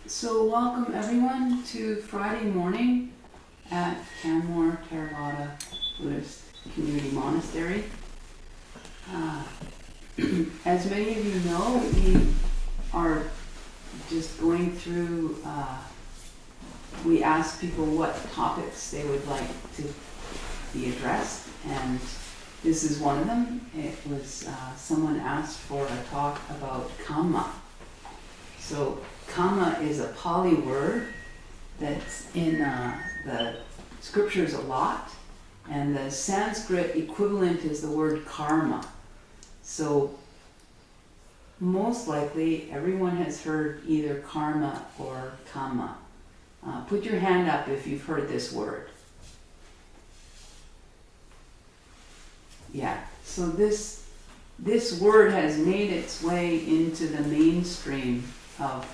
So welcome everyone to Friday morning at Kamma Theravada Buddhist Community Monastery. As many of you know, we are just going through, we asked people what topics they would like to be addressed, and this is one of them. It was, someone asked for a talk about Kamma. So Kamma is a Pali word that's in the scriptures a lot, and the Sanskrit equivalent is the word karma. So most likely everyone has heard either karma or kamma. Put your hand up if you've heard this word. Yeah, so this word has made its way into the mainstream of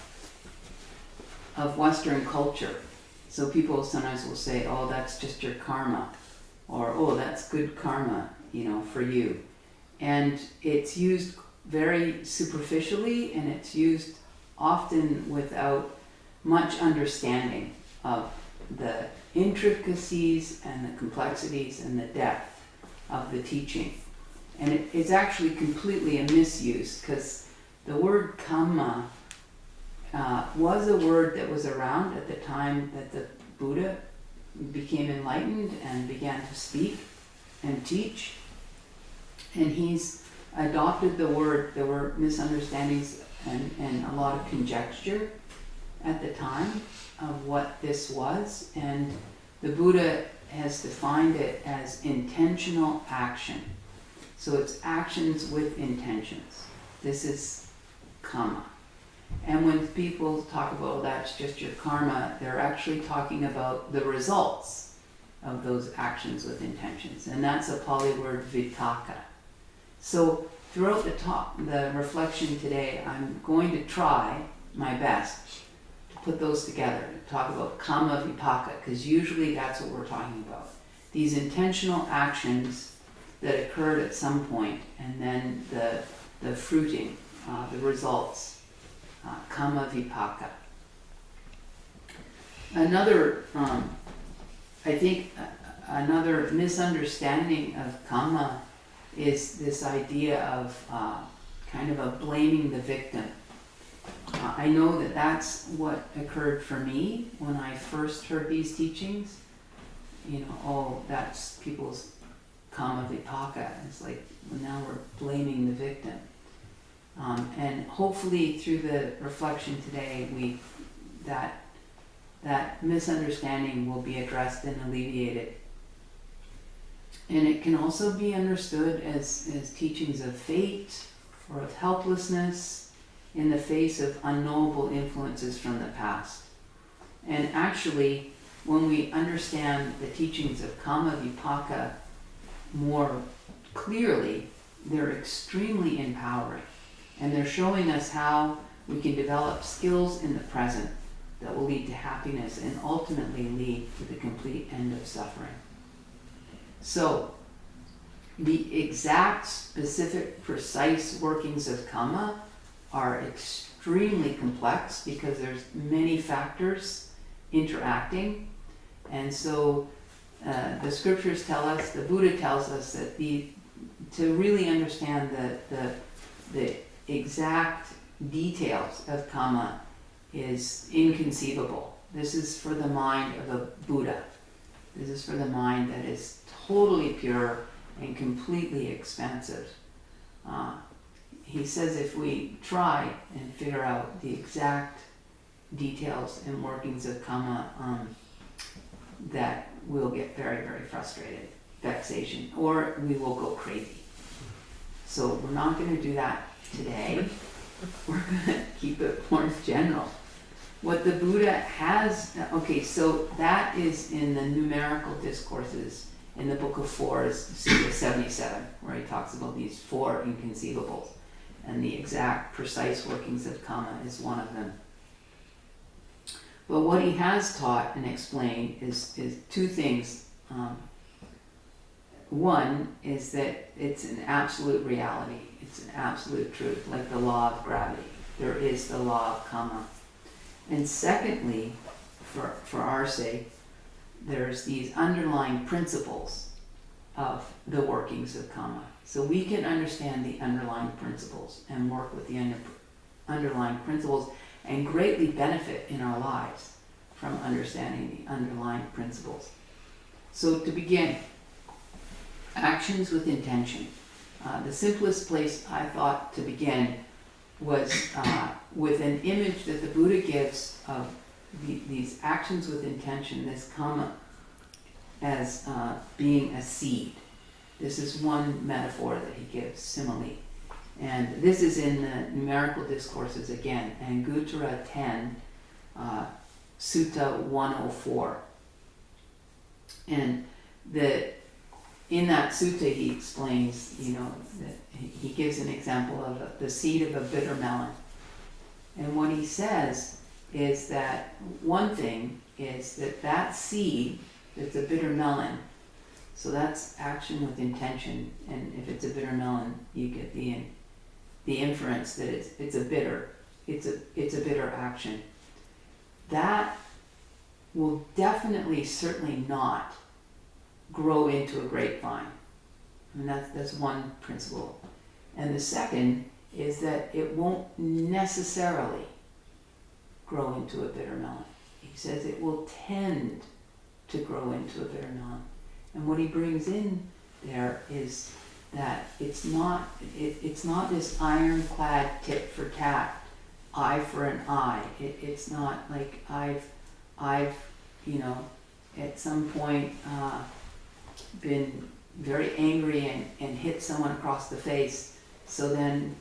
Western culture. So people sometimes will say, oh, that's just your karma, or oh, that's good karma, for you. And it's used very superficially, and it's used often without much understanding of the intricacies and the complexities and the depth of the teaching. And it's actually completely a misuse, because the word kamma was a word that was around at the time that the Buddha became enlightened and began to speak and teach. And he's adopted the word. There were misunderstandings and a lot of conjecture at the time of what this was. And the Buddha has defined it as intentional action. So it's actions with intentions. This is kamma. And when people talk about, oh, that's just your karma, they're actually talking about the results of those actions with intentions. And that's a Pali word, vipaka. So throughout the reflection today, I'm going to try my best to put those together, to talk about kamma vipaka, because usually that's what we're talking about. These intentional actions that occurred at some point, and then the fruiting, the results. Kamma vipaka. Another, I think, another misunderstanding of kamma is this idea of kind of a blaming the victim. I know that that's what occurred for me when I first heard these teachings. Oh, that's people's kamma vipaka. It's like, well, now we're blaming the victim. And hopefully through the reflection today, that misunderstanding will be addressed and alleviated. And it can also be understood as teachings of fate or of helplessness in the face of unknowable influences from the past. And actually, when we understand the teachings of kamma vipaka more clearly, they're extremely empowering. And they're showing us how we can develop skills in the present that will lead to happiness and ultimately lead to the complete end of suffering. So, the exact, specific, precise workings of kamma are extremely complex because there's many factors interacting. And so, the scriptures tell us, the Buddha tells us that to really understand the exact details of kamma is inconceivable. This is for the mind of a Buddha. This is for the mind that is totally pure and completely expansive. He says if we try and figure out the exact details and workings of kamma, that we'll get very, very frustrated, vexation, or we will go crazy. So we're not going to do that today. We're going to keep it more general. What the Buddha has, so that is in the numerical discourses in the Book of Fours, Sutta 77, where he talks about these four inconceivables. And the exact, precise workings of kamma is one of them. But what he has taught and explained is two things. One is that it's an absolute reality. It's an absolute truth, like the law of gravity. There is the law of kamma. And secondly, for our sake, there's these underlying principles of the workings of Kamma. So we can understand the underlying principles and work with the underlying principles and greatly benefit in our lives from understanding the underlying principles. So to begin, actions with intention. The simplest place I thought to begin was with an image that the Buddha gives of these actions with intention, this Kamma, as being a seed. This is one metaphor that he gives, simile. And this is in the numerical discourses again, Anguttara 10, Sutta 104. And in that sutta he explains, that he gives an example of the seed of a bitter melon. And what he says is that one thing is that seed that's a bitter melon, so that's action with intention, and if it's a bitter melon, you get the inference that it's a bitter action. That will definitely, certainly not grow into a grapevine. And that's one principle. And the second is that it won't necessarily grow into a bitter melon. He says it will tend to grow into a bitter melon. And what he brings in there is that it's not this ironclad tit for tat, eye for an eye. It's not like I've at some point been very angry and hit someone across the face, so then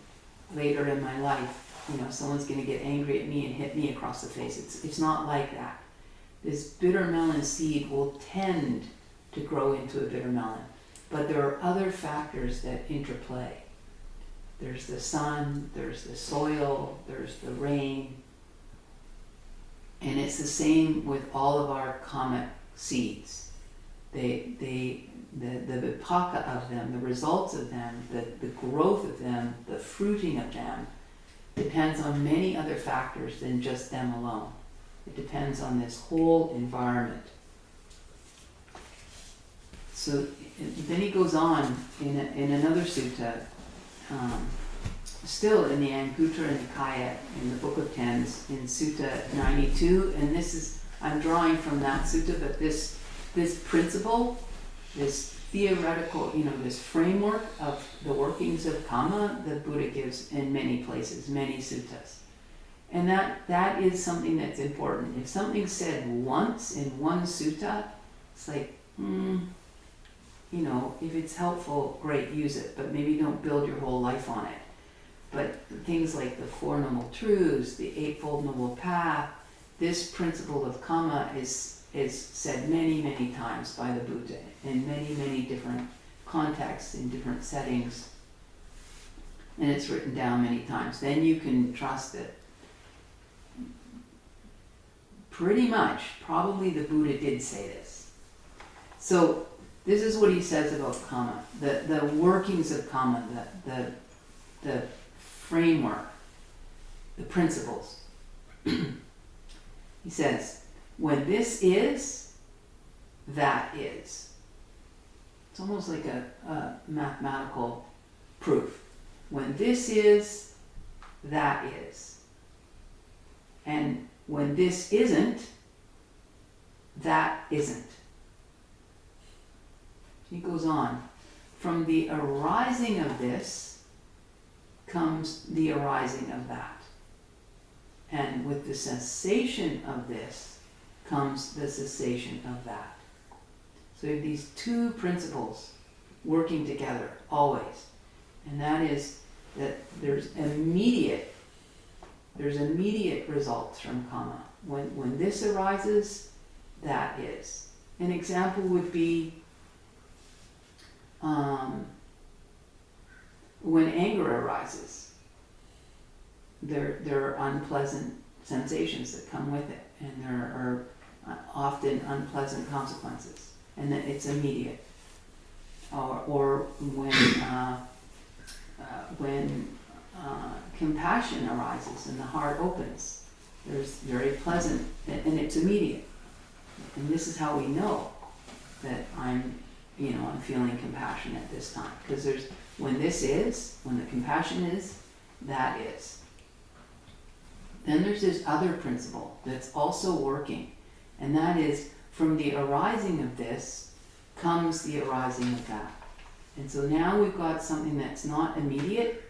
later in my life, someone's going to get angry at me and hit me across the face. It's not like that. This bitter melon seed will tend to grow into a bitter melon. But there are other factors that interplay. There's the sun, there's the soil, there's the rain. And it's the same with all of our Kamma seeds. The vipaka of them, the results of them, the growth of them, the fruiting of them, depends on many other factors than just them alone. It depends on this whole environment. So then he goes on in another sutta, still in the Anguttara Nikaya, in the Book of Tens, in Sutta 92, and I'm drawing from that sutta, but this principle, this theoretical, this framework of the workings of Kamma, the Buddha gives in many places, many suttas. And that is something that's important. If something's said once in one sutta, it's like, if it's helpful, great, use it, but maybe don't build your whole life on it. But things like the Four Noble Truths, the Eightfold Noble Path, this principle of Kamma is said many, many times by the Buddha in many, many different contexts, in different settings. And it's written down many times. Then you can trust it. Pretty much, probably the Buddha did say this. So this is what he says about Kamma, the workings of Kamma, the framework, the principles. He says, when this is, that is. It's almost like a mathematical proof. When this is, that is. And when this isn't, that isn't. He goes on. From the arising of this comes the arising of that. And with the cessation of this comes the cessation of that. So you have these two principles working together always. And that is that there's immediate results from Kamma. When this arises, that is. An example would be when anger arises. There are unpleasant sensations that come with it, and there are often unpleasant consequences, and that it's immediate. Or when compassion arises and the heart opens, There's very pleasant, and it's immediate. And this is how we know that I'm feeling compassion at this time. Because when the compassion is, that is. Then there's this other principle that's also working, and that is from the arising of this comes the arising of that. And so now we've got something that's not immediate,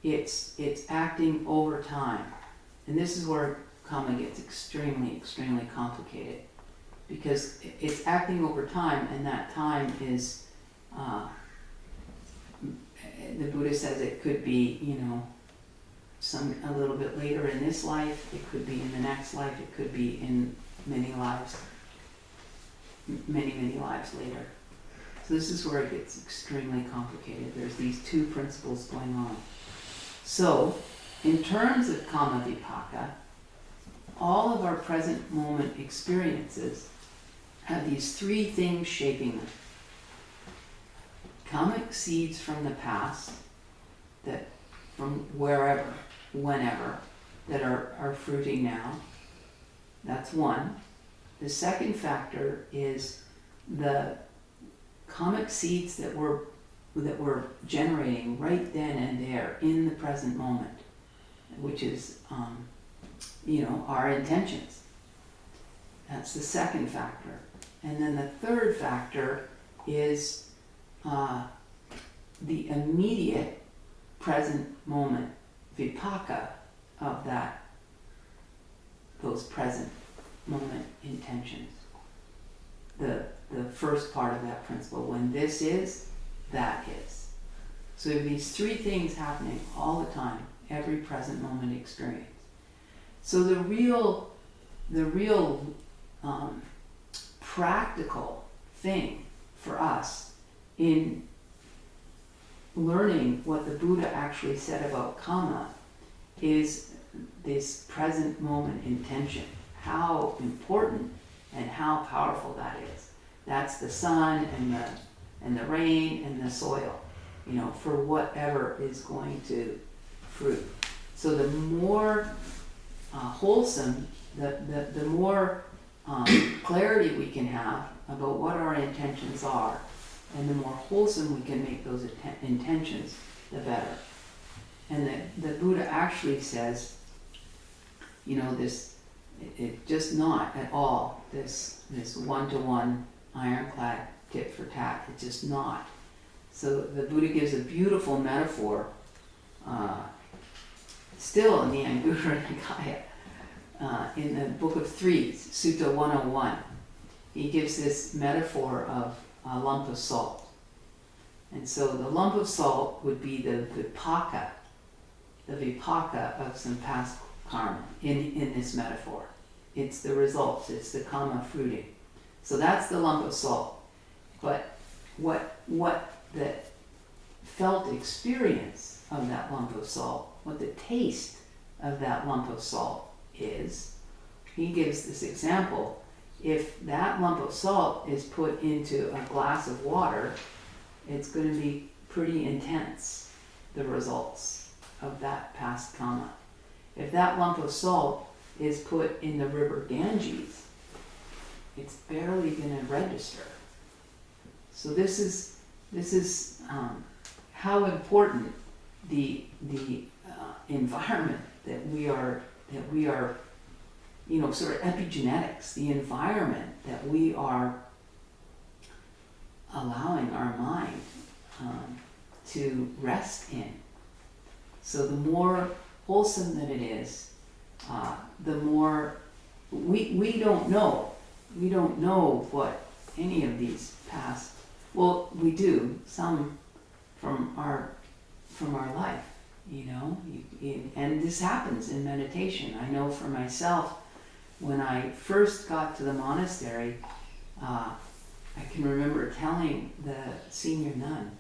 it's acting over time. And this is where Kamma gets extremely, extremely complicated, because it's acting over time, and that time is, the Buddha says it could be, a little bit later in this life, it could be in the next life, it could be in many lives, many lives later. So this is where it gets extremely complicated. There's these two principles going on. So, in terms of Kamma vipaka, all of our present moment experiences have these three things shaping them. Kammic seeds from the past, that from wherever, whenever, that are fruiting now. That's one. The second factor is the kammic seeds that we're generating right then and there in the present moment, which is our intentions. That's the second factor. And then the third factor is the immediate present moment vipaka of those present moment intentions. The first part of that principle, when this is, that is. So there are these three things happening all the time, every present moment experience. So the real practical thing for us in learning what the Buddha actually said about Kamma is this present moment intention. How important and how powerful that is. That's the sun and the rain and the soil, for whatever is going to fruit. So the more wholesome, the more clarity we can have about what our intentions are, and the more wholesome we can make those intentions, the better. And the Buddha actually says, it just not at all this one-to-one ironclad tit for tat. It's just not. So the Buddha gives a beautiful metaphor, still in the Anguttara Nikaya, in the Book of Threes, Sutta 101. He gives this metaphor of a lump of salt. And so the lump of salt would be the vipaka of some past karma in this metaphor. It's the results, it's the kamma fruiting. So that's the lump of salt. But what the felt experience of that lump of salt, what the taste of that lump of salt is, he gives this example. If that lump of salt is put into a glass of water, it's going to be pretty intense, the results of that past kamma. If that lump of salt is put in the river Ganges, it's barely going to register. So this is how important the environment that we are sort of epigenetics, the environment that we are allowing our mind to rest in. So the more wholesome that it is, the more we don't know what any of these past, well, we do some from our life, and this happens in meditation. I know for myself, when I first got to the monastery, I can remember telling the senior nun,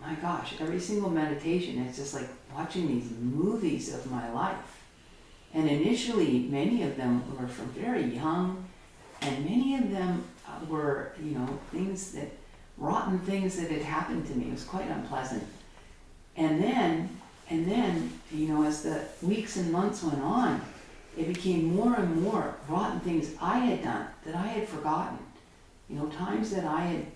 my gosh, every single meditation is just like watching these movies of my life. And initially, many of them were from very young, and many of them were, rotten things that had happened to me. It was quite unpleasant. And then, as the weeks and months went on, it became more and more rotten things I had done that I had forgotten. You know, times that I had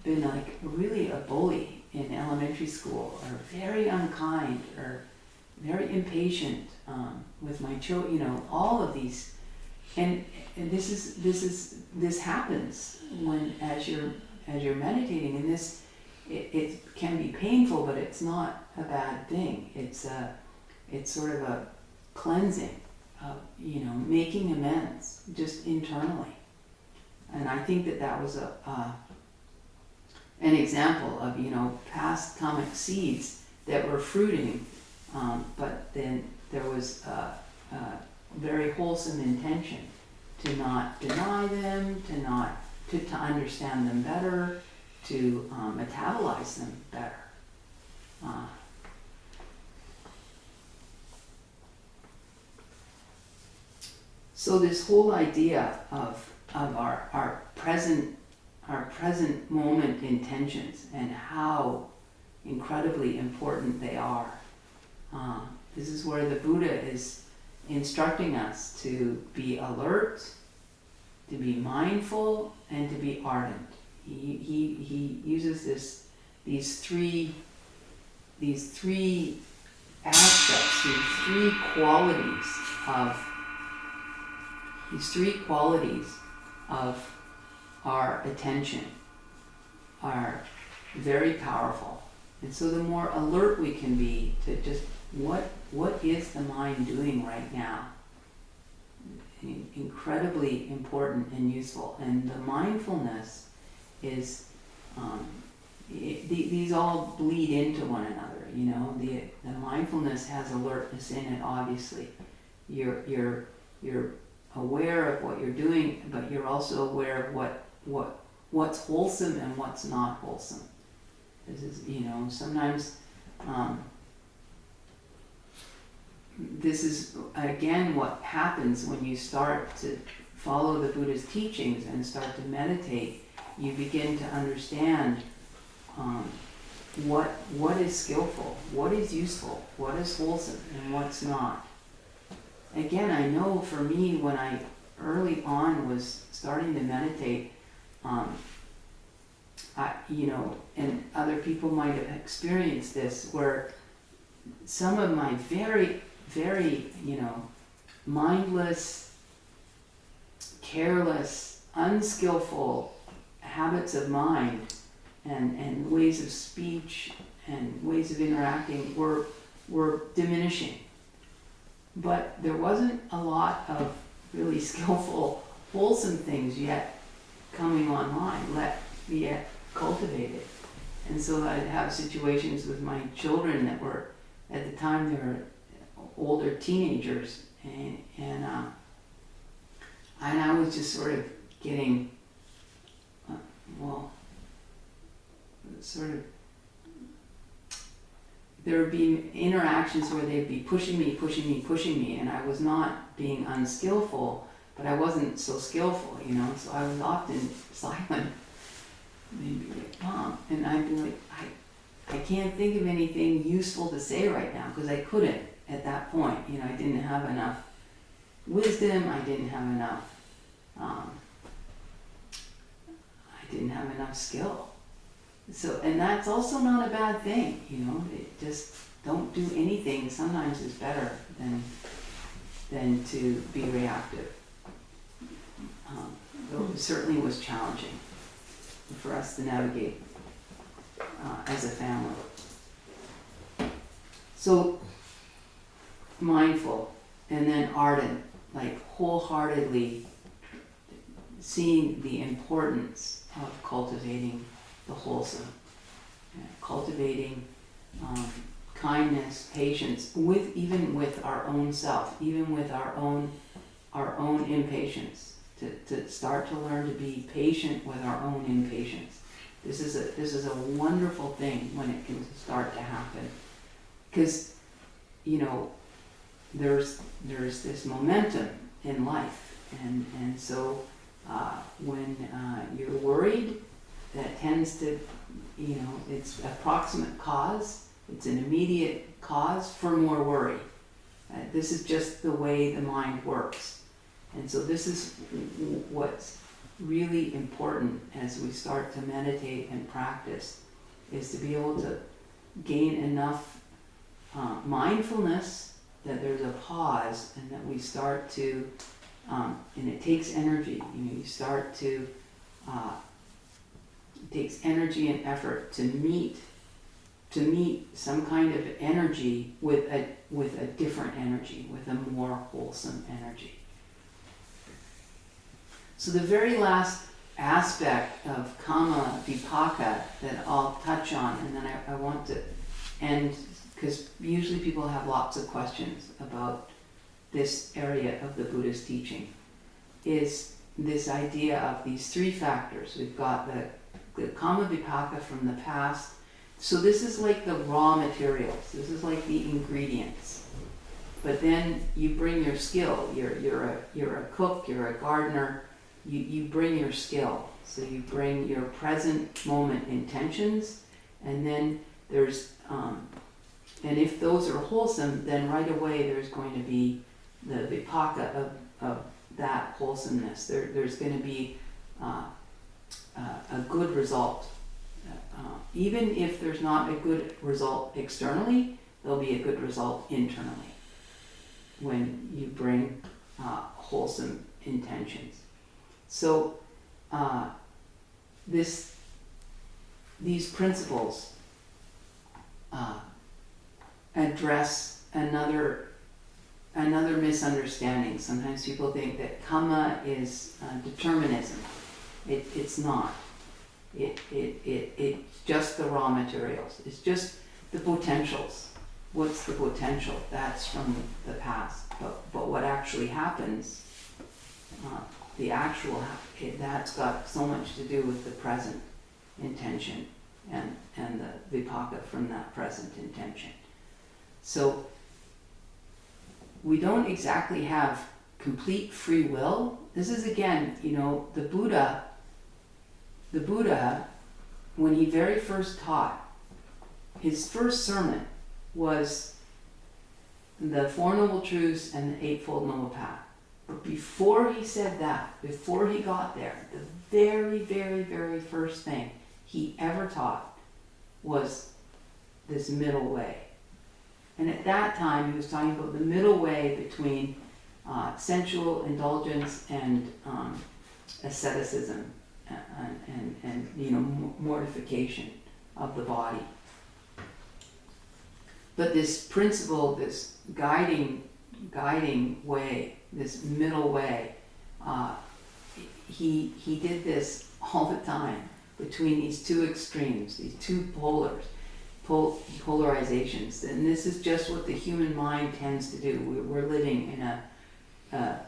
been like really a bully in elementary school, or very unkind, or very impatient with my children. You know, all of these, and this happens when as you're meditating, and it can be painful, but it's not a bad thing. It's sort of a cleansing, you know, making amends just internally. And I think that was an example of, you know, past karmic seeds that were fruiting, but then there was a very wholesome intention to not deny them, to understand them better, to metabolize them better. So this whole idea of our present moment intentions and how incredibly important they are. This is where the Buddha is instructing us to be alert, to be mindful, and to be ardent. He uses these three aspects, these three qualities of our attention are very powerful. And so the more alert we can be to just what is the mind doing right now? Incredibly important and useful. And the mindfulness is, these all bleed into one another. You know, the mindfulness has alertness in it. Obviously, you're aware of what you're doing, but you're also aware of what's wholesome and what's not wholesome. This is, you know, sometimes this is again what happens when you start to follow the Buddha's teachings and start to meditate. You begin to understand what is skillful, what is useful, what is wholesome, and what's not. Again, I know for me, when I early on was starting to meditate, you know, and other people might have experienced this, where some of my very, very, you know, mindless, careless, unskillful habits of mind and ways of speech and ways of interacting were diminishing. But there wasn't a lot of really skillful, wholesome things yet coming online, yet cultivated. And so I'd have situations with my children that were, at the time, they were older teenagers, and I was just sort of getting, there would be interactions where they'd be pushing me, and I was not being unskillful, but I wasn't so skillful, you know, so I was often silent. They'd be like, Mom, and I'd be like, I can't think of anything useful to say right now, because I couldn't at that point. You know, I didn't have enough wisdom, I didn't have enough skill. So, and that's also not a bad thing, you know. Just don't do anything sometimes is better than to be reactive. Though it certainly was challenging for us to navigate as a family. So mindful, and then ardent, like wholeheartedly seeing the importance of cultivating the wholesome, cultivating kindness, patience, even with our own self, even with our own impatience. To start to learn to be patient with our own impatience. This is a wonderful thing when it can start to happen, because, you know, there's this momentum in life, and so when you're worried, that tends to, you know, it's a proximate cause, it's an immediate cause for more worry. This is just the way the mind works. And so this is what's really important as we start to meditate and practice, is to be able to gain enough mindfulness that there's a pause, and that we start to, and it takes energy. You start to, it takes energy and effort to meet some kind of energy with a different energy, with a more wholesome energy. So the very last aspect of Kamma vipaka that I'll touch on, and then I want to end, because usually people have lots of questions about this area of the Buddha's teaching, is this idea of these three factors. We've got the Kamma vipaka from the past. So this is like the raw materials. This is like the ingredients. But then you bring your skill. You're a cook. You're a gardener. You bring your skill. So you bring your present moment intentions, and then there's and if those are wholesome, then right away there's going to be the vipaka of that wholesomeness. There's going to be a good result. Even if there's not a good result externally, there'll be a good result internally when you bring wholesome intentions. So these principles address another misunderstanding. Sometimes people think that Kamma is determinism. It's not. It's just the raw materials. It's just the potentials. What's the potential? That's from the past. But what actually happens, that's got so much to do with the present intention and the vipaka from that present intention. So we don't exactly have complete free will. This is again, the Buddha, when he very first taught, his first sermon was the Four Noble Truths and the Eightfold Noble Path. But before he said that, before he got there, the very, very, very first thing he ever taught was this middle way. And at that time, he was talking about the middle way between sensual indulgence and asceticism and mortification of the body. But this principle, this guiding way, this middle way, he did this all the time between these two extremes, these two polarizations. And this is just what the human mind tends to do. We're living in a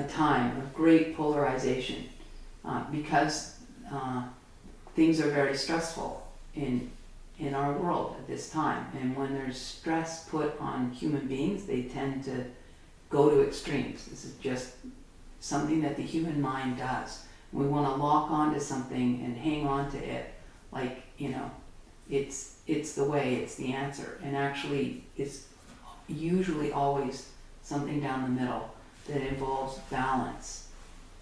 time of great polarization because things are very stressful in our world at this time. And when there's stress put on human beings, they tend to go to extremes. This is just something that the human mind does. We want to lock onto something and hang on to it like, it's the way, it's the answer. And actually, it's usually always something down the middle that involves balance.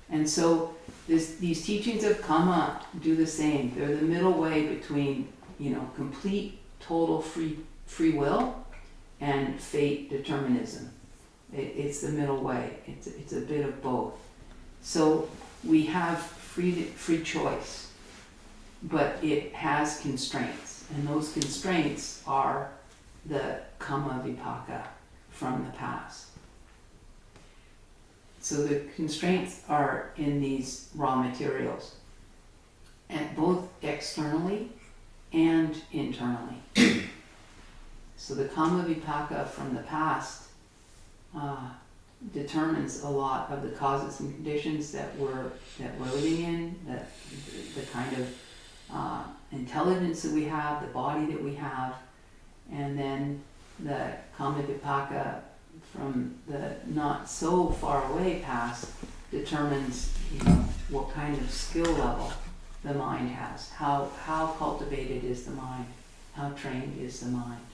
And so these teachings of Kamma do the same. They're the middle way between, complete, total free will and fate determinism. It's the middle way. It's a bit of both. So we have free choice, but it has constraints. And those constraints are the Kamma vipaka from the past. So the constraints are in these raw materials, and both externally and internally. So the Kamma vipaka from the past determines a lot of the causes and conditions that we're living in, the kind of intelligence that we have, the body that we have, and then the Kamma vipaka from the not so far away past determines, what kind of skill level the mind has, how cultivated is the mind, how trained is the mind.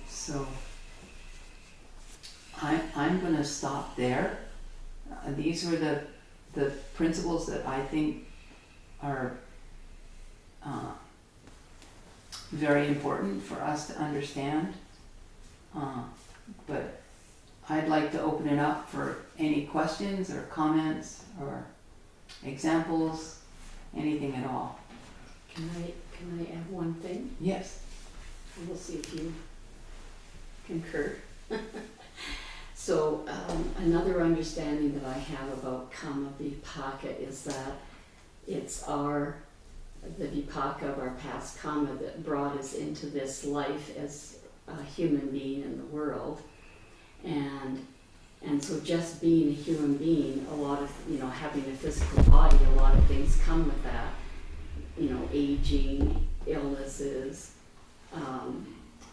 So I'm going to stop there. These are the principles that I think are very important for us to understand. But I'd like to open it up for any questions or comments or examples, anything at all. Can I add one thing? Yes. We'll see if you concur. So another understanding that I have about Kamma vipaka is that it's the vipaka of our past karma that brought us into this life as a human being in the world. And so just being a human being, a lot of, having a physical body, a lot of things come with that. Aging, illnesses,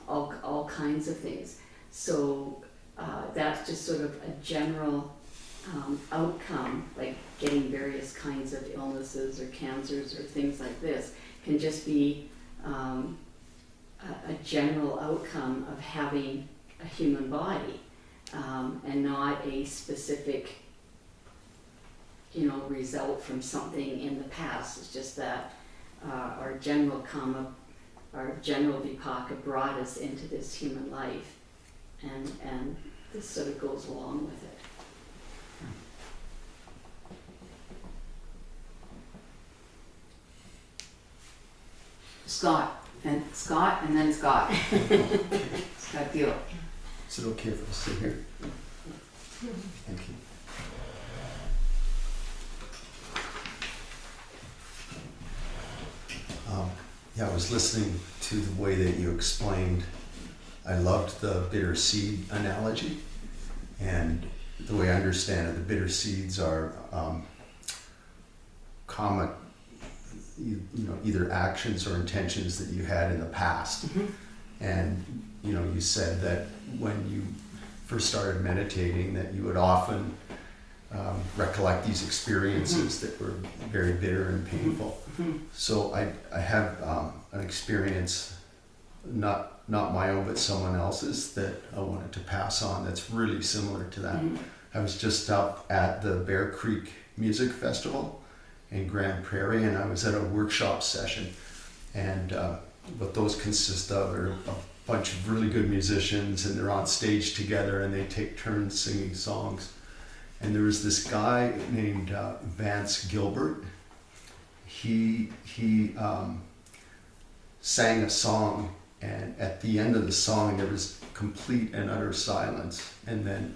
all kinds of things. So that's just sort of a general outcome, like getting various kinds of illnesses or cancers or things like this, can just be a general outcome of having a human body, and not a specific, result from something in the past. It's just that our general karma, our general vipaka brought us into this human life, and this sort of goes along with it. Scott, and then Scott. Scott Deal. Is it okay if I sit here? Thank you. I was listening to the way that you explained. I loved the bitter seed analogy, and the way I understand it, the bitter seeds are common, either actions or intentions that you had in the past. Mm-hmm. And you said that when you first started meditating, that you would often recollect these experiences that were very bitter and painful. Mm-hmm. So I have an experience, not my own, but someone else's, that I wanted to pass on that's really similar to that. Mm-hmm. I was just up at the Bear Creek Music Festival in Grand Prairie, and I was at a workshop session. And what those consist of are a bunch of really good musicians, and they're on stage together and they take turns singing songs. And there was this guy named Vance Gilbert. He sang a song, and at the end of the song there was complete and utter silence, and then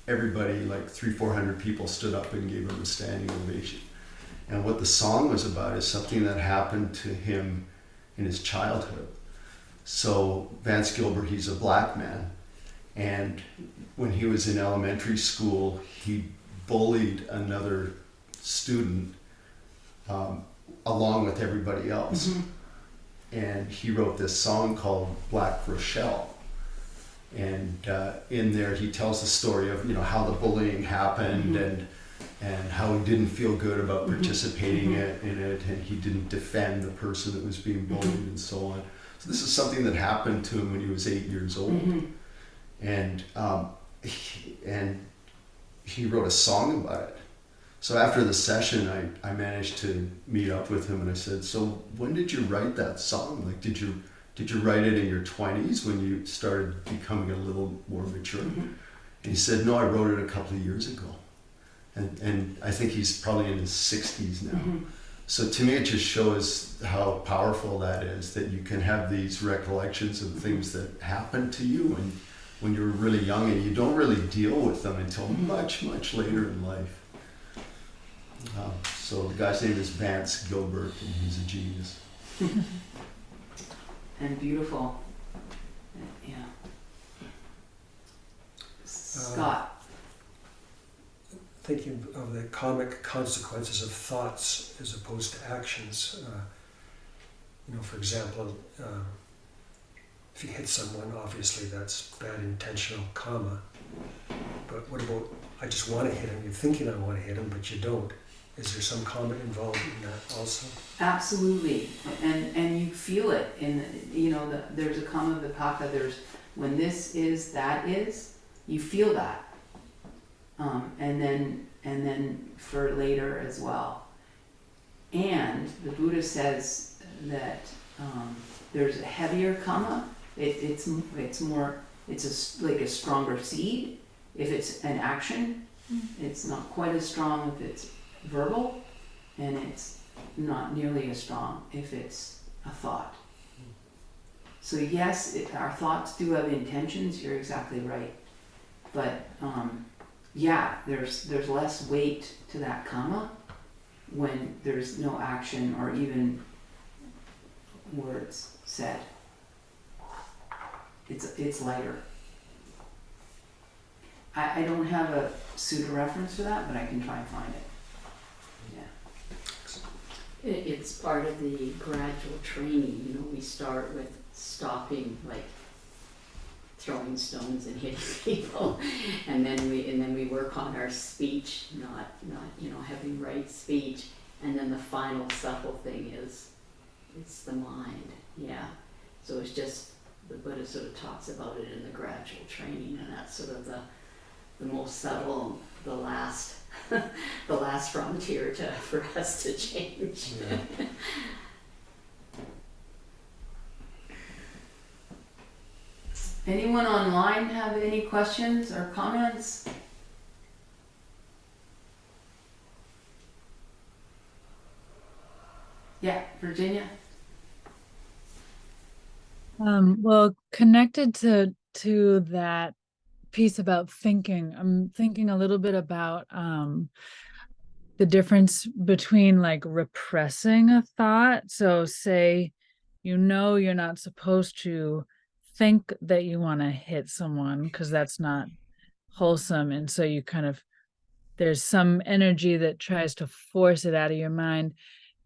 everybody, like 300-400 people, stood up and gave him a standing ovation. And what the song was about is something that happened to him in his childhood. So Vance Gilbert, he's a black man, and when he was in elementary school, he bullied another student along with everybody else. Mm-hmm. And he wrote this song called Black Rochelle. And in there he tells the story of how the bullying happened, mm-hmm. and how he didn't feel good about participating mm-hmm. in it, and he didn't defend the person that was being bullied, mm-hmm. and so on. So this is something that happened to him when he was 8 years old. Mm-hmm. And he wrote a song about it. So after the session, I managed to meet up with him, and I said, "So when did you write that song? Like, did you write it in your 20s when you started becoming a little more mature?" Mm-hmm. And he said, "No, I wrote it a couple of years ago." And I think he's probably in his 60s now. Mm-hmm. So to me, it just shows how powerful that is, that you can have these recollections of things that happened to you when you were really young, and you don't really deal with them until much, much later in life. So the guy's name is Vance Gilbert, and he's a genius. And beautiful. Yeah. Scott. Thinking of the karmic consequences of thoughts as opposed to actions. For example, if you hit someone, obviously that's bad intentional karma. But what about, I just want to hit him, you're thinking I want to hit him, but you don't. Is there some karma involved in that also? Absolutely, and you feel it in there's a karma vipaka. There's when this is, that is, you feel that. And then for later as well. And the Buddha says that there's a heavier Kamma. It's more, like a stronger seed if it's an action. It's not quite as strong if it's verbal, and it's not nearly as strong if it's a thought. So yes, our thoughts do have intentions, you're exactly right. But yeah, there's less weight to that Kamma when there's no action or even words said. It's lighter. I don't have a pseudo reference for that, but I can try and find it. Yeah. It's part of the gradual training, you know, we start with stopping, like throwing stones and hitting people, and then we work on our speech, not you know, having right speech, and then the final subtle thing is it's the mind. Yeah. So it's just, the Buddha sort of talks about it in the gradual training, and that's sort of the most subtle, the last the last frontier for us to change. Yeah. Anyone online have any questions or comments? Yeah, Virginia? Well, connected to that piece about thinking, I'm thinking a little bit about the difference between like repressing a thought. So say, you know, you're not supposed to think that you want to hit someone because that's not wholesome. And so you kind of, there's some energy that tries to force it out of your mind.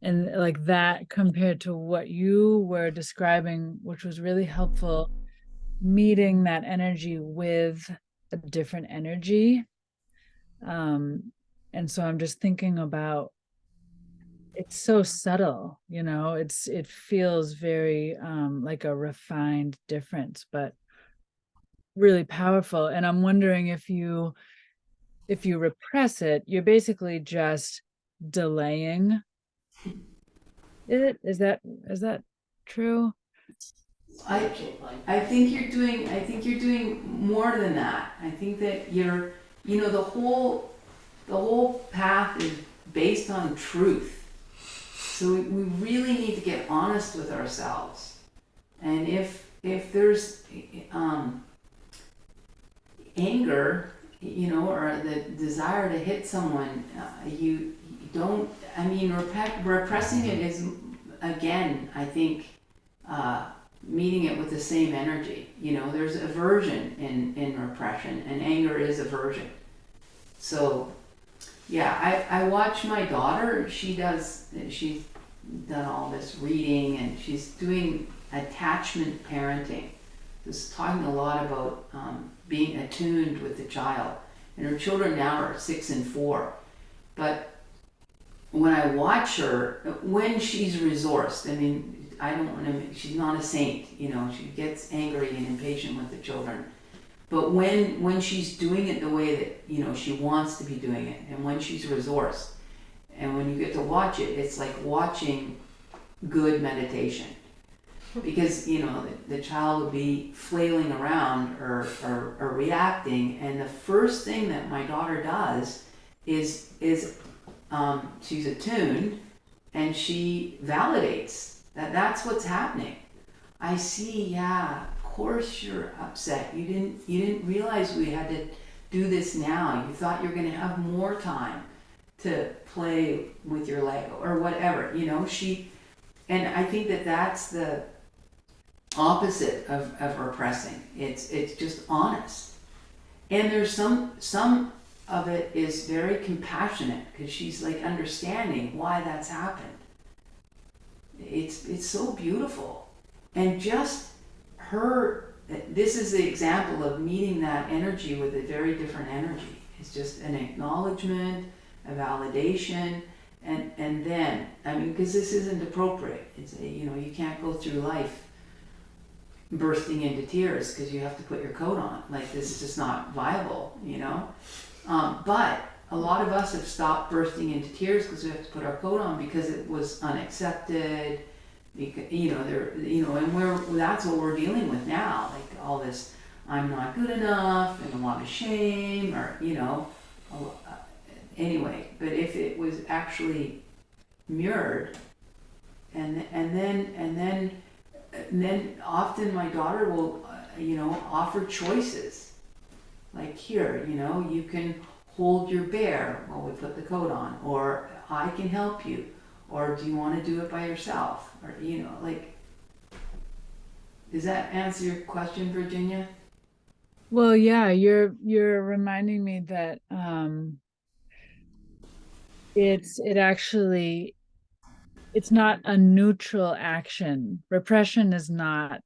And like that compared to what you were describing, which was really helpful, meeting that energy with a different energy. And so I'm just thinking about, it's so subtle, you know, it feels very like a refined difference, but really powerful. And I'm wondering if you repress it, you're basically just delaying it. Is that true? I think you're doing more than that. I think that you know, the whole path is based on truth. So we really need to get honest with ourselves. And if there's anger, you know, or the desire to hit someone, you don't, I mean, repressing it is, again, I think, meeting it with the same energy. You know, there's aversion in repression, and anger is aversion. So, yeah, I watch my daughter. She's done all this reading, and she's doing attachment parenting. Just talking a lot about being attuned with the child. And her children now are 6 and 4. But when I watch her, when she's resourced, I mean, I don't want to, she's not a saint, you know, she gets angry and impatient with the children. But when she's doing it the way that, you know, she wants to be doing it, and when she's resourced, and when you get to watch it, it's like watching good meditation. Because, you know, the child will be flailing around or reacting, and the first thing that my daughter does is she's attuned, and she validates that's what's happening. I see, yeah, of course you're upset. You didn't realize we had to do this now. You thought you were going to have more time to play with your Lego or whatever, you know. And I think that's the opposite of repressing. It's just honest. And there's some of it is very compassionate, because she's like understanding why that's happened. It's so beautiful. And just her, this is the example of meeting that energy with a very different energy. It's just an acknowledgement, a validation, and then, I mean, because this isn't appropriate. It's you know, you can't go through life bursting into tears because you have to put your coat on. Like, this is just not viable, you know? But a lot of us have stopped bursting into tears because we have to put our coat on because it was unaccepted. Because, and that's what we're dealing with now. Like all this, I'm not good enough, and a lot of shame, or anyway. But if it was actually mirrored, and then often my daughter will, offer choices. Like, here, you can hold your bear while we put the coat on, or I can help you, or do you want to do it by yourself, or does that answer your question, Virginia? Well, yeah, you're reminding me that it's not a neutral action. Repression is not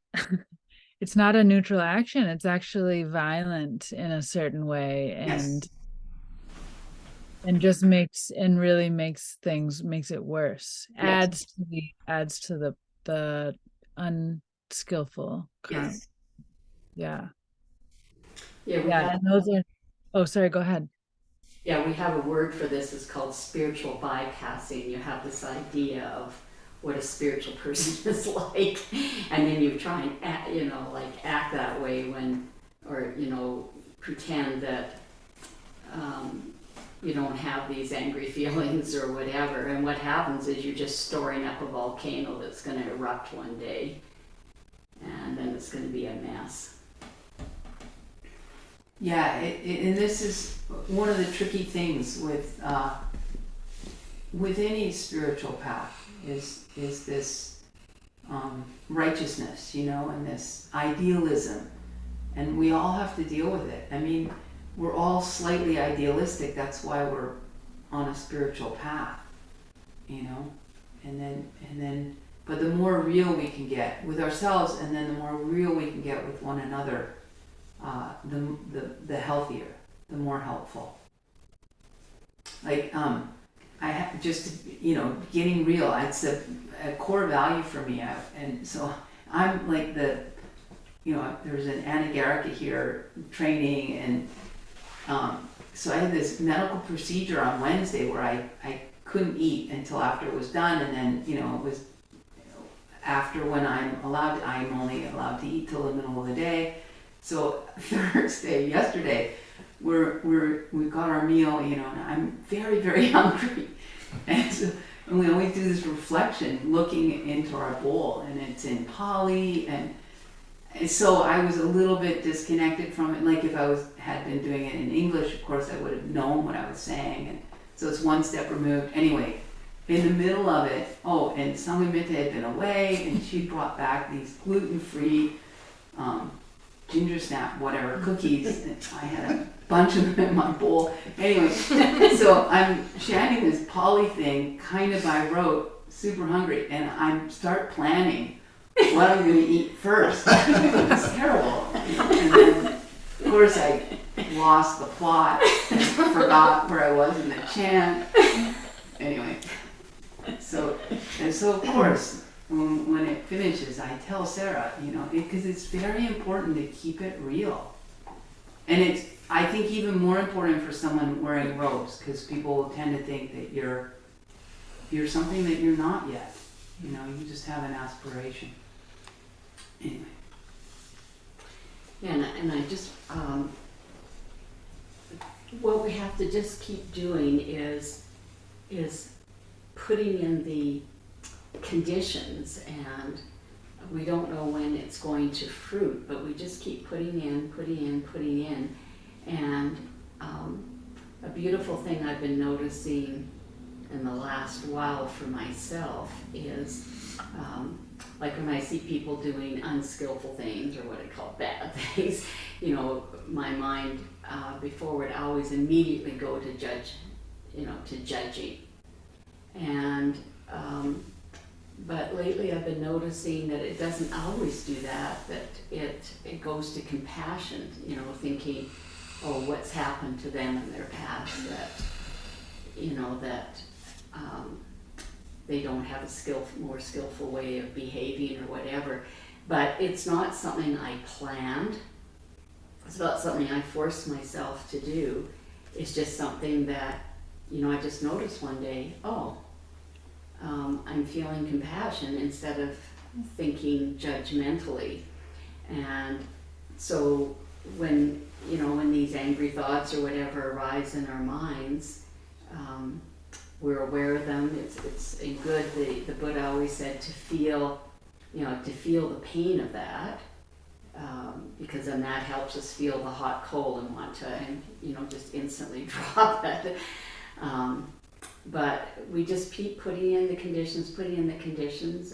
it's not a neutral action. It's actually violent in a certain way, and Yes. really makes it worse. Yes. Adds to the unskillful karma. Yes. Yeah. Yeah, Yeah, and those are, oh, sorry, go ahead. we have a word for this. It's called spiritual bypassing. You have this idea of what a spiritual person is like, and then you try and act that way or pretend that you don't have these angry feelings or whatever. And what happens is you're just storing up a volcano that's going to erupt one day, and then it's going to be a mess. Yeah, and this is one of the tricky things with any spiritual path is this righteousness, and this idealism, and we all have to deal with it. I mean, we're all slightly idealistic. That's why we're on a spiritual path, and then, but the more real we can get with ourselves, and then the more real we can get with one another, the healthier, the more helpful. Like, I have just, getting real. It's a core value for me. And so I'm like there's an anagarika here training, and so I had this medical procedure on Wednesday where I couldn't eat until after it was done, and then, it was after when I'm only allowed to eat till the middle of the day. So yesterday, we got our meal, and I'm very, very hungry. And we always do this reflection looking into our bowl, and it's in Pali, and so I was a little bit disconnected from it. Like, if I had been doing it in English, of course I would have known what I was saying, and so it's one step removed. Anyway, in the middle of it, and Samimita had been away, and she brought back these gluten-free ginger snap, whatever, cookies. I had a bunch of them in my bowl. Anyway, so I'm chanting this Pali thing kind of by rote, super hungry, and I start planning what I'm going to eat first. It's terrible. And then, of course, I lost the plot and forgot where I was in the chant. Anyway, so of course, when it finishes, I tell Sarah, because it's very important to keep it real. And it's, I think, even more important for someone wearing robes, because people will tend to think that you're something that you're not yet. You just have an aspiration. Anyway. And I just, what we have to just keep doing is putting in the conditions, and we don't know when it's going to fruit, but we just keep putting in. And a beautiful thing I've been noticing in the last while for myself is like when I see people doing unskillful things, or what I call bad things, my mind before would always immediately go to judging. And but lately I've been noticing that it doesn't always do that it goes to compassion, thinking, oh, what's happened to them in their past, that they don't have a more skillful way of behaving or whatever. But it's not something I planned. It's not something I forced myself to do. It's just something that, I just noticed one day, I'm feeling compassion instead of thinking judgmentally. And so when these angry thoughts or whatever arise in our minds, we're aware of them. It's good. The Buddha always said to feel the pain of that, because then that helps us feel the hot coal and want to, just instantly drop it. But we just keep putting in the conditions,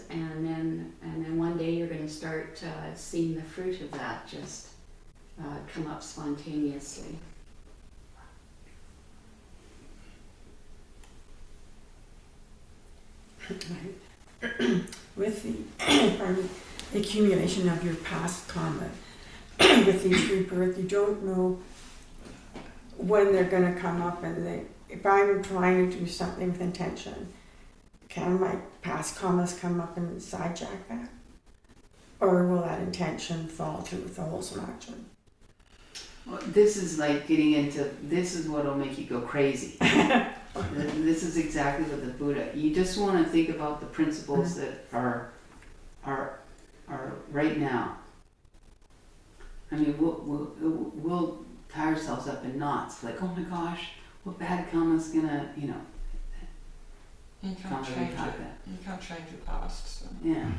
and then one day you're going to start seeing the fruit of that just come up spontaneously. With the accumulation of your past karma, with each rebirth, you don't know when they're going to come up, and if I'm trying to do something with intention, can my past karmas come up and sidejack that? Or will that intention fall through with the wholesome action? Well, this is like this is what'll make you go crazy. This is exactly what the Buddha, you just want to think about the principles that are right now. I mean, we'll tie ourselves up in knots, like, oh my gosh, what bad karma's gonna, You can't change it. You can't change your past. So. Yeah,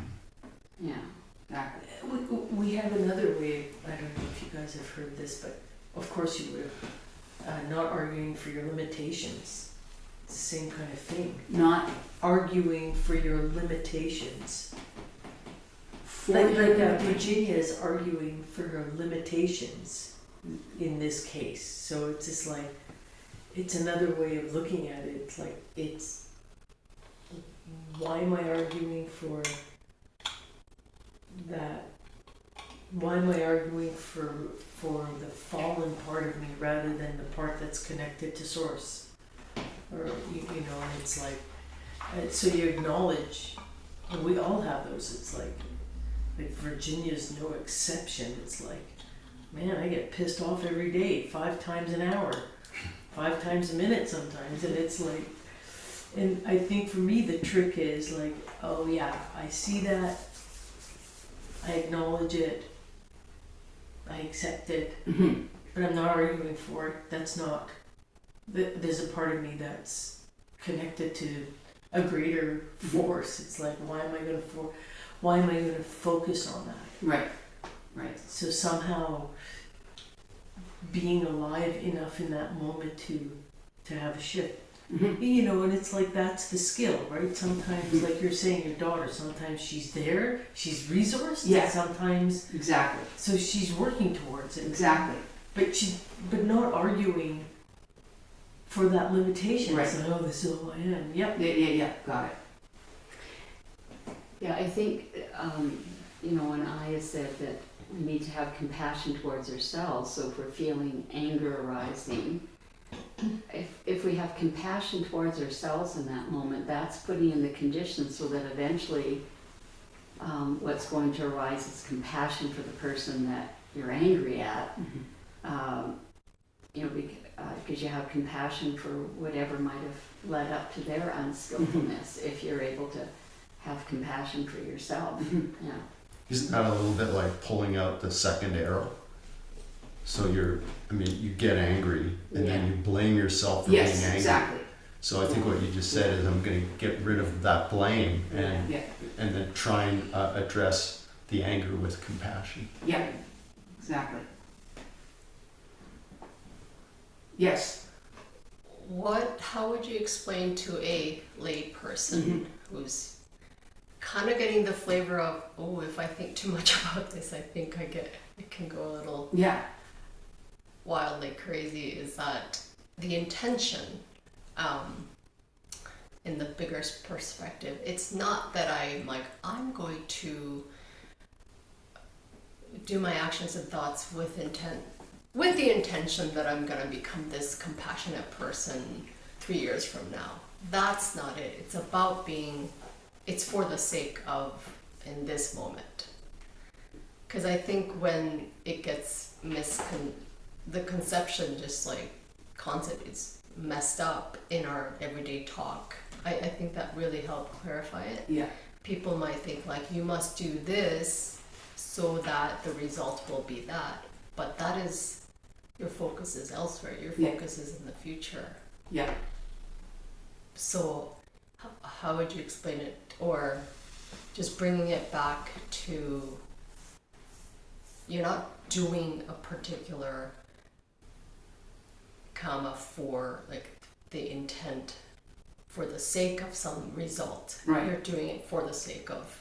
exactly. We have another way, I don't know if you guys have heard this, but of course you would have, not arguing for your limitations. It's the same kind of thing. Not Arguing for your limitations. for Virginia is arguing for her limitations in this case. So it's just like, it's another way of looking at it. It's like, why am I arguing for that? Why am I arguing for the fallen part of me rather than the part that's connected to source? Or, and it's like, so you acknowledge, and we all have those, it's like Virginia's no exception. It's like, man, I get pissed off every day, 5 times an hour, 5 times a minute sometimes, and it's like, and I think for me the trick is like, oh yeah, I see that, I acknowledge it, I accept it, but I'm not arguing for it. That's not, there's a part of me that's connected to a greater force. It's like, why am I going to focus on that? Right. So somehow being alive enough in that moment to have a shift. And it's like, that's the skill, right? Sometimes, like you're saying, your daughter, sometimes she's there, she's resourced, Yeah. and sometimes, Exactly. so she's working towards it. Exactly. But not arguing for that limitation. Right. It's like, oh, this is who I am. Yep. Yeah. Got it. Yeah, I think, when Ayya said that we need to have compassion towards ourselves, so if we're feeling anger arising, if we have compassion towards ourselves in that moment, that's putting in the conditions so that eventually what's going to arise is compassion for the person that you're angry at, because you have compassion for whatever might have led up to their unskillfulness, if you're able to have compassion for yourself. Yeah. Isn't that a little bit like pulling out the second arrow? So you get angry and then you blame yourself for being angry. Yes, exactly. So I think what you just said is I'm going to get rid of that blame and then try and address the anger with compassion. Yeah, exactly. Yes. How would you explain to a lay person who's kind of getting the flavor of, oh, if I think too much about this, I think it can go a little wildly crazy, is that the intention, in the bigger perspective, it's not that I'm going to do my actions and thoughts with the intention that I'm going to become this compassionate person 3 years from now. That's not it. It's about it's for the sake of in this moment. because I think when it gets the conception, just like concept, is messed up in our everyday talk. I think that really helped clarify it. Yeah. People might think like, you must do this so that the result will be that, but that is, your focus is elsewhere. Your Yeah. focus is in the future. Yeah. So how would you explain it, or just bringing it back to, you're not doing a particular Kamma for like the intent, for the sake of some result. Right. You're doing it for the sake of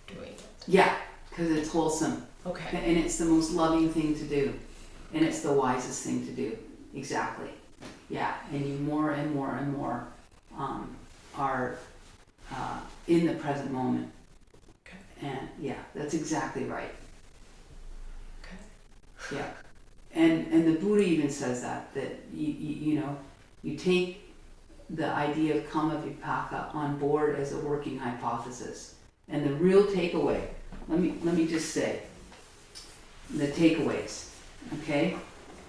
doing it. Yeah, because it's wholesome. Okay. And it's the most loving thing to do. And it's the wisest thing to do. Exactly. Yeah. And you more and more and more are in the present moment. Okay. And yeah, that's exactly right. Okay. Yeah. And the Buddha even says that you know, you take the idea of Kamma vipaka on board as a working hypothesis. And the real takeaway, let me just say, the takeaways, okay?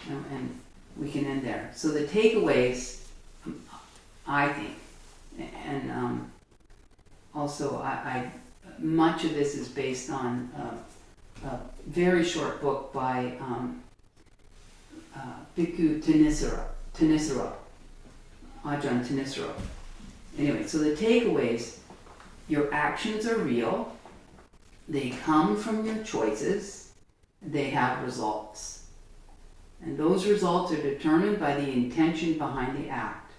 And we can end there. So the takeaways, I think, and also I much of this is based on a very short book by Bhikkhu Thanissaro, Ajahn Thanissaro. Anyway, so the takeaways: your actions are real, they come from your choices, they have results. And those results are determined by the intention behind the act.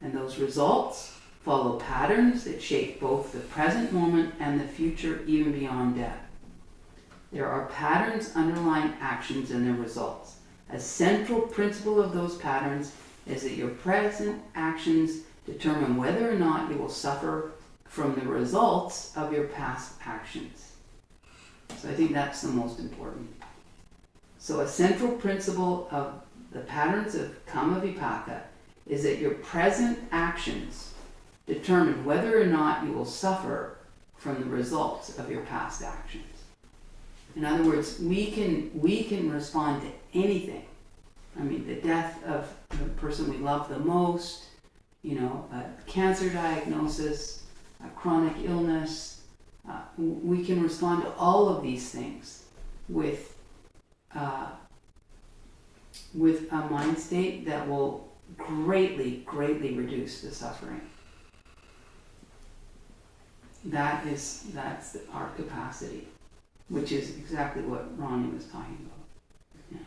And those results follow patterns that shape both the present moment and the future, even beyond death. There are patterns underlying actions and their results. A central principle of those patterns is that your present actions determine whether or not you will suffer from the results of your past actions. So I think that's the most important. So a central principle of the patterns of Kamma vipaka is that your present actions determine whether or not you will suffer from the results of your past actions. In other words, we can respond to anything. I mean, the death of the person we love the most, you know, a cancer diagnosis, a chronic illness. We can respond to all of these things with a mind state that will greatly reduce the suffering. That's our capacity, which is exactly what Ronnie was talking about. Yeah.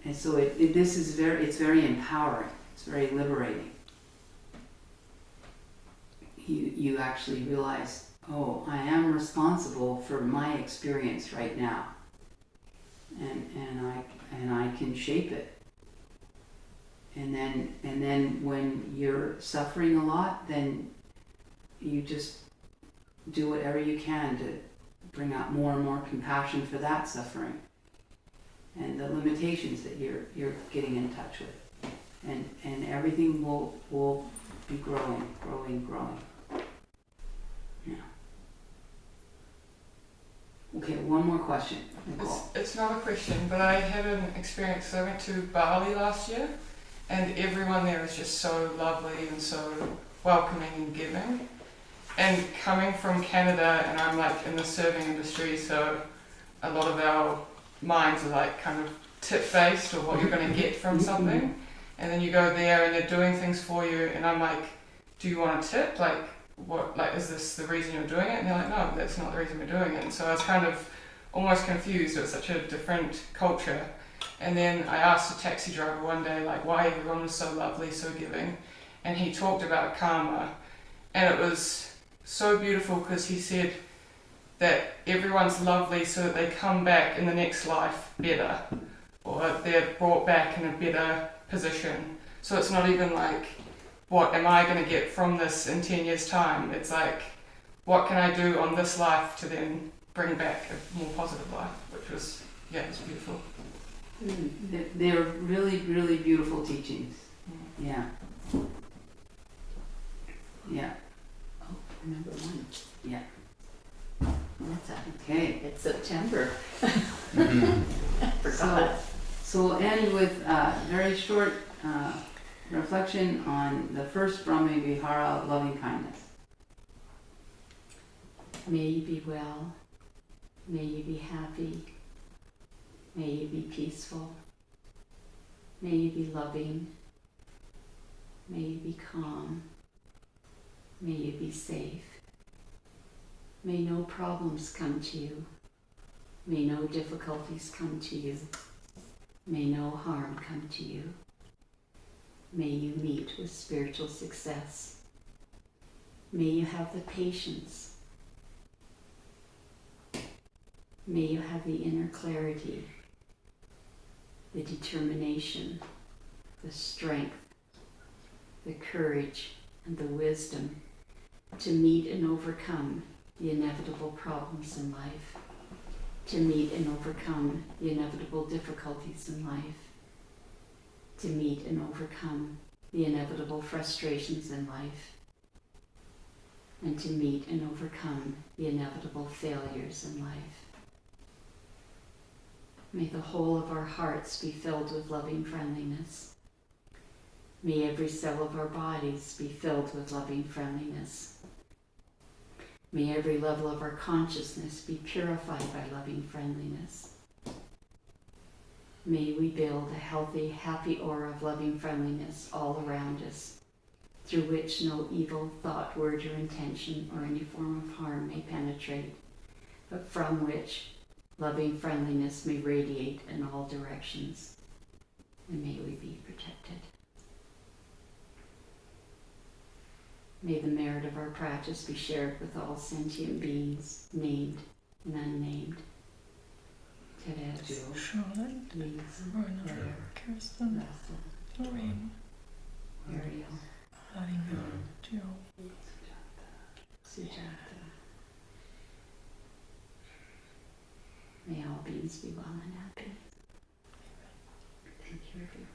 And so it's very empowering. It's very liberating. You actually realize, oh, I am responsible for my experience right now, and I can shape it. And then when you're suffering a lot, then you just do whatever you can to bring out more and more compassion for that suffering and the limitations that you're getting in touch with, and everything will be growing. Yeah. Okay, one more question, Nicole. It's not a question, but I had an experience. I went to Bali last year, and everyone there is just so lovely and so welcoming and giving. And coming from Canada, and I'm like in the serving industry, so a lot of our minds are like kind of tip-based, or what you're going to get from something. And then you go there and they're doing things for you, and I'm like, do you want a tip? Like, what? Like, is this the reason you're doing it? And they're like, no, that's not the reason we're doing it. And so I was kind of almost confused. It was such a different culture. And then I asked a taxi driver one day, like, why everyone was so lovely, so giving. And he talked about karma. And it was so beautiful because he said that everyone's lovely so that they come back in the next life better, or they're brought back in a better position. So it's not even like, what am I going to get from this in 10 years' time? It's like, what can I do on this life to then bring back a more positive life, which was, yeah, it was beautiful. They're really beautiful teachings. Yeah. Yeah. Oh, remember one. Yeah. What's that? Okay. It's September. Mhm. Forgot. So we'll end with a very short reflection on the first Brahma Vihara, loving kindness. May you be well. May you be happy. May you be peaceful. May you be loving. May you be calm. May you be safe. May no problems come to you. May no difficulties come to you. May no harm come to you. May you meet with spiritual success. May you have the patience. May you have the inner clarity, the determination, the strength, the courage, and the wisdom to meet and overcome the inevitable problems in life, to meet and overcome the inevitable difficulties in life, to meet and overcome the inevitable frustrations in life, and to meet and overcome the inevitable failures in life. May the whole of our hearts be filled with loving friendliness. May every cell of our bodies be filled with loving friendliness. May every level of our consciousness be purified by loving friendliness. May we build a healthy, happy aura of loving friendliness all around us, through which no evil thought, word, or intention, or any form of harm may penetrate, but from which loving friendliness may radiate in all directions, and may we be protected. May the merit of our practice be shared with all sentient beings, named and unnamed. Therese, Charlotte, Lise, Rona, Claire, Kirsten, Russell, Lorraine, Ariel, Fatima, Joe. Sujata. May all beings be well and happy. Thank you, everyone.